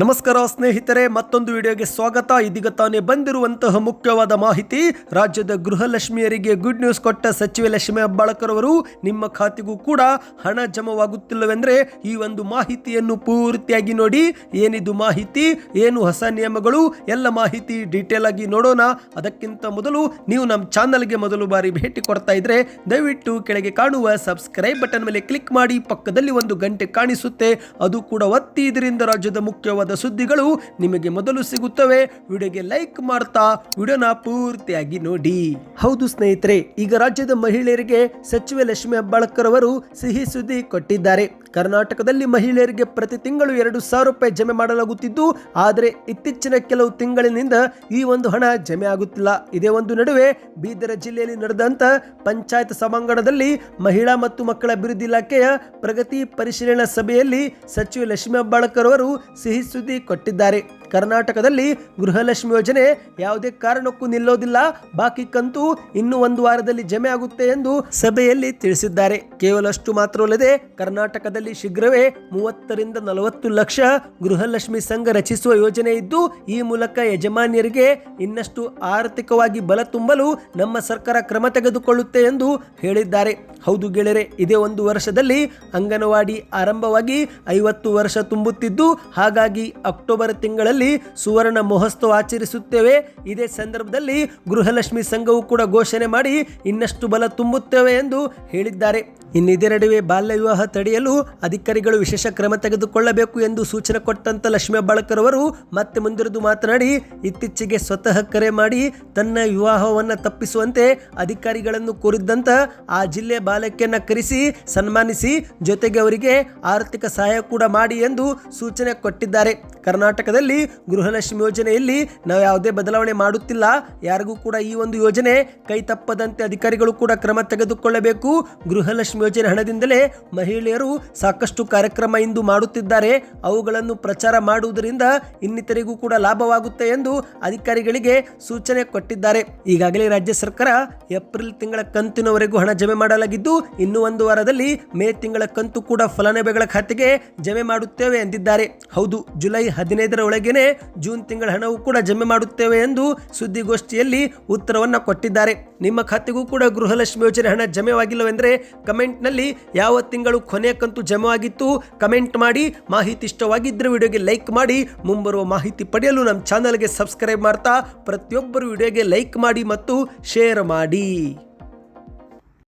ನಮಸ್ಕಾರ ಸ್ನೇಹಿತರೆ, ಮತ್ತೊಂದು ವಿಡಿಯೋಗೆ ಸ್ವಾಗತ. ಇದೀಗ ತಾನೇ ಬಂದಿರುವಂತಹ ಮುಖ್ಯವಾದ ಮಾಹಿತಿ. ರಾಜ್ಯದ ಗೃಹಲಕ್ಷ್ಮಿಯರಿಗೆ ಗುಡ್ ನ್ಯೂಸ್ ಕೊಟ್ಟ ಸಚಿವೆ ಲಕ್ಷ್ಮಿ ಹೆಬ್ಬಾಳ್ಕರ್ ಅವರು ನಿಮ್ಮ ಖಾತೆಗೂ ಕೂಡ ಹಣ ಜಮವಾಗುತ್ತಿಲ್ಲವೆಂದರೆ ಈ ಒಂದು ಮಾಹಿತಿಯನ್ನು ಪೂರ್ತಿಯಾಗಿ ನೋಡಿ. ಏನಿದು ಮಾಹಿತಿ, ಏನು ಹೊಸ ನಿಯಮಗಳು, ಎಲ್ಲ ಮಾಹಿತಿ ಡೀಟೇಲ್ ಆಗಿ ನೋಡೋಣ. ಅದಕ್ಕಿಂತ ಮೊದಲು ನೀವು ನಮ್ಮ ಚಾನಲ್ಗೆ ಮೊದಲು ಬಾರಿ ಭೇಟಿ ಕೊಡ್ತಾ ಇದ್ರೆ ದಯವಿಟ್ಟು ಕೆಳಗೆ ಕಾಣುವ ಸಬ್ಸ್ಕ್ರೈಬ್ ಬಟನ್ ಮೇಲೆ ಕ್ಲಿಕ್ ಮಾಡಿ. ಪಕ್ಕದಲ್ಲಿ ಒಂದು ಗಂಟೆ ಕಾಣಿಸುತ್ತೆ, ಅದು ಕೂಡ ಒತ್ತಿ. ಇದರಿಂದ ರಾಜ್ಯದ ಮುಖ್ಯವಾದ ಸುದ್ದಿಗಳು ನಿಮಗೆ ಮೊದಲು ಸಿಗುತ್ತವೆ. ವಿಡಿಯೋಗೆ ಲೈಕ್ ಮಾಡ್ತಾ ವಿಡಿಯೋನ ಪೂರ್ತಿಯಾಗಿ ನೋಡಿ. ಹೌದು ಸ್ನೇಹಿತರೆ, ಈಗ ರಾಜ್ಯದ ಮಹಿಳೆಯರಿಗೆ ಸಚಿವೆ ಲಕ್ಷ್ಮಿ ಹೆಬ್ಬಾಳ್ಕರ್ ಅವರು ಸಿಹಿ ಸುದ್ದಿ ಕೊಟ್ಟಿದ್ದಾರೆ. ಕರ್ನಾಟಕದಲ್ಲಿ ಮಹಿಳೆಯರಿಗೆ ಪ್ರತಿ ತಿಂಗಳು 2,000 ರೂಪಾಯಿ ಜಮೆ ಮಾಡಲಾಗುತ್ತಿದ್ದು, ಆದರೆ ಇತ್ತೀಚಿನ ಕೆಲವು ತಿಂಗಳಿನಿಂದ ಈ ಒಂದು ಹಣ ಜಮೆ ಆಗುತ್ತಿಲ್ಲ. ಇದೇ ಒಂದು ನಡುವೆ ಬೀದರ ಜಿಲ್ಲೆಯಲ್ಲಿ ನಡೆದಂತ ಪಂಚಾಯತ್ ಸಭಾಂಗಣದಲ್ಲಿ ಮಹಿಳಾ ಮತ್ತು ಮಕ್ಕಳ ಅಭಿವೃದ್ಧಿ ಇಲಾಖೆಯ ಪ್ರಗತಿ ಪರಿಶೀಲನಾ ಸಭೆಯಲ್ಲಿ ಸಚಿವೆ ಲಕ್ಷ್ಮಿ ಹೆಬ್ಬಾಳ್ಕರ್ ಅವರು ಸಿಹಿ ಸುದ್ದಿ ಕೊಟ್ಟಿದ್ದಾರೆ. ಕರ್ನಾಟಕದಲ್ಲಿ ಗೃಹಲಕ್ಷ್ಮಿ ಯೋಜನೆ ಯಾವುದೇ ಕಾರಣಕ್ಕೂ ನಿಲ್ಲೋದಿಲ್ಲ, ಬಾಕಿ ಕಂತು ಇನ್ನು 1 ವಾರದಲ್ಲಿ ಜಮೆ ಆಗುತ್ತೆ ಎಂದು ಸಭೆಯಲ್ಲಿ ತಿಳಿಸಿದ್ದಾರೆ. ಕೇವಲ ಅಷ್ಟು ಮಾತ್ರವಲ್ಲದೆ ಕರ್ನಾಟಕದಲ್ಲಿ ಶೀಘ್ರವೇ 30 ರಿಂದ 40 ಲಕ್ಷ ಗೃಹಲಕ್ಷ್ಮಿ ಸಂಘ ರಚಿಸುವ ಯೋಜನೆ ಇದ್ದು, ಈ ಮೂಲಕ ಯಜಮಾನಿಯರಿಗೆ ಇನ್ನಷ್ಟು ಆರ್ಥಿಕವಾಗಿ ಬಲ ತುಂಬಲು ನಮ್ಮ ಸರ್ಕಾರ ಕ್ರಮ ತೆಗೆದುಕೊಳ್ಳುತ್ತೆ ಎಂದು ಹೇಳಿದ್ದಾರೆ. ಹೌದು ಗೆಳೆಯರೆ, ಇದೇ 1 ವರ್ಷದಲ್ಲಿ ಅಂಗನವಾಡಿ ಆರಂಭವಾಗಿ 50 ವರ್ಷ ತುಂಬುತ್ತಿದ್ದು, ಹಾಗಾಗಿ ಅಕ್ಟೋಬರ್ ತಿಂಗಳಲ್ಲಿ ಸುವರ್ಣ ಮಹೋತ್ಸವ ಆಚರಿಸುತ್ತೇವೆ. ಇದೇ ಸಂದರ್ಭದಲ್ಲಿ ಗೃಹಲಕ್ಷ್ಮಿ ಸಂಘವು ಕೂಡ ಘೋಷಣೆ ಮಾಡಿ ಇನ್ನಷ್ಟು ಬಲ ತುಂಬುತ್ತೇವೆ ಎಂದು ಹೇಳಿದ್ದಾರೆ. ಇನ್ನಿದೇ ನಡುವೆ ಬಾಲ್ಯ ವಿವಾಹ ತಡೆಯಲು ಅಧಿಕಾರಿಗಳು ವಿಶೇಷ ಕ್ರಮ ತೆಗೆದುಕೊಳ್ಳಬೇಕು ಎಂದು ಸೂಚನೆ ಕೊಟ್ಟಂತ ಲಕ್ಷ್ಮಿ ಹೆಬ್ಬಾಳ್ಕರ್ ಅವರು ಮತ್ತೆ ಮುಂದಿರಿದು ಮಾತನಾಡಿ, ಇತ್ತೀಚೆಗೆ ಸ್ವತಃ ಕರೆ ಮಾಡಿ ತನ್ನ ವಿವಾಹವನ್ನು ತಪ್ಪಿಸುವಂತೆ ಅಧಿಕಾರಿಗಳನ್ನು ಕೋರಿದ್ದಂತ ಆ ಜಿಲ್ಲೆ ಬಾಲಕಿಯನ್ನ ಕರೆಸಿ ಸನ್ಮಾನಿಸಿ, ಜೊತೆಗೆ ಅವರಿಗೆ ಆರ್ಥಿಕ ಸಹಾಯ ಕೂಡ ಮಾಡಿ ಎಂದು ಸೂಚನೆ ಕೊಟ್ಟಿದ್ದಾರೆ. ಕರ್ನಾಟಕದಲ್ಲಿ ಗೃಹಲಕ್ಷ್ಮಿ ಯೋಜನೆಯಲ್ಲಿ ನಾವು ಯಾವುದೇ ಬದಲಾವಣೆ ಮಾಡುತ್ತಿಲ್ಲ. ಯಾರಿಗೂ ಕೂಡ ಈ ಒಂದು ಯೋಜನೆ ಕೈ ತಪ್ಪದಂತೆ ಅಧಿಕಾರಿಗಳು ಕೂಡ ಕ್ರಮ ತೆಗೆದುಕೊಳ್ಳಬೇಕು. ಗೃಹಲಕ್ಷ್ಮಿ ಯೋಜನೆ ಹಣದಿಂದಲೇ ಮಹಿಳೆಯರು ಸಾಕಷ್ಟು ಕಾರ್ಯಕ್ರಮ ಇಂದು ಮಾಡುತ್ತಿದ್ದಾರೆ. ಅವುಗಳನ್ನು ಪ್ರಚಾರ ಮಾಡುವುದರಿಂದ ಇನ್ನಿತರಿಗೂ ಕೂಡ ಲಾಭವಾಗುತ್ತೆ ಎಂದು ಅಧಿಕಾರಿಗಳಿಗೆ ಸೂಚನೆ ಕೊಟ್ಟಿದ್ದಾರೆ. ಈಗಾಗಲೇ ರಾಜ್ಯ ಸರ್ಕಾರ ಏಪ್ರಿಲ್ ತಿಂಗಳ ಕಂತಿನವರೆಗೂ ಹಣ ಜಮೆ ಮಾಡಲಾಗಿದ್ದು, ಇನ್ನು 1 ವಾರದಲ್ಲಿ ಮೇ ತಿಂಗಳ ಕಂತು ಕೂಡ ಫಲಾನುಭವಿಗಳ ಖಾತೆಗೆ ಜಮೆ ಮಾಡುತ್ತೇವೆ ಎಂದಿದ್ದಾರೆ. ಹೌದು, ಜುಲೈ 15ರ ಒಳಗೇನೆ ಜೂನ್ ತಿಂಗಳ ಹಣವು ಕೂಡ ಜಮೆ ಮಾಡುತ್ತೇವೆ ಎಂದು ಸುದ್ದಿಗೋಷ್ಠಿಯಲ್ಲಿ ಉತ್ತರವನ್ನು ಕೊಟ್ಟಿದ್ದಾರೆ. ನಿಮ್ಮ ಖಾತೆಗೂ ಕೂಡ ಗೃಹಲಕ್ಷ್ಮಿ ಯೋಜನೆ ಹಣ ಜಮೆವಾಗಿಲ್ಲವೆಂದರೆ ಕಮೆಂಟ್ನಲ್ಲಿ ಯಾವ ತಿಂಗಳು ಕೊನೆಯ ಕಂತು ಜಮೆವಾಗಿತ್ತು ಕಮೆಂಟ್ ಮಾಡಿ. ಮಾಹಿತಿ ಇಷ್ಟವಾಗಿದ್ದರೆ ವಿಡಿಯೋಗೆ ಲೈಕ್ ಮಾಡಿ. ಮುಂಬರುವ ಮಾಹಿತಿ ಪಡೆಯಲು ನಮ್ಮ ಚಾನಲ್ಗೆ ಸಬ್ಸ್ಕ್ರೈಬ್ ಮಾಡ್ತಾ ಪ್ರತಿಯೊಬ್ಬರು ವಿಡಿಯೋಗೆ ಲೈಕ್ ಮಾಡಿ ಮತ್ತು ಶೇರ್ ಮಾಡಿ.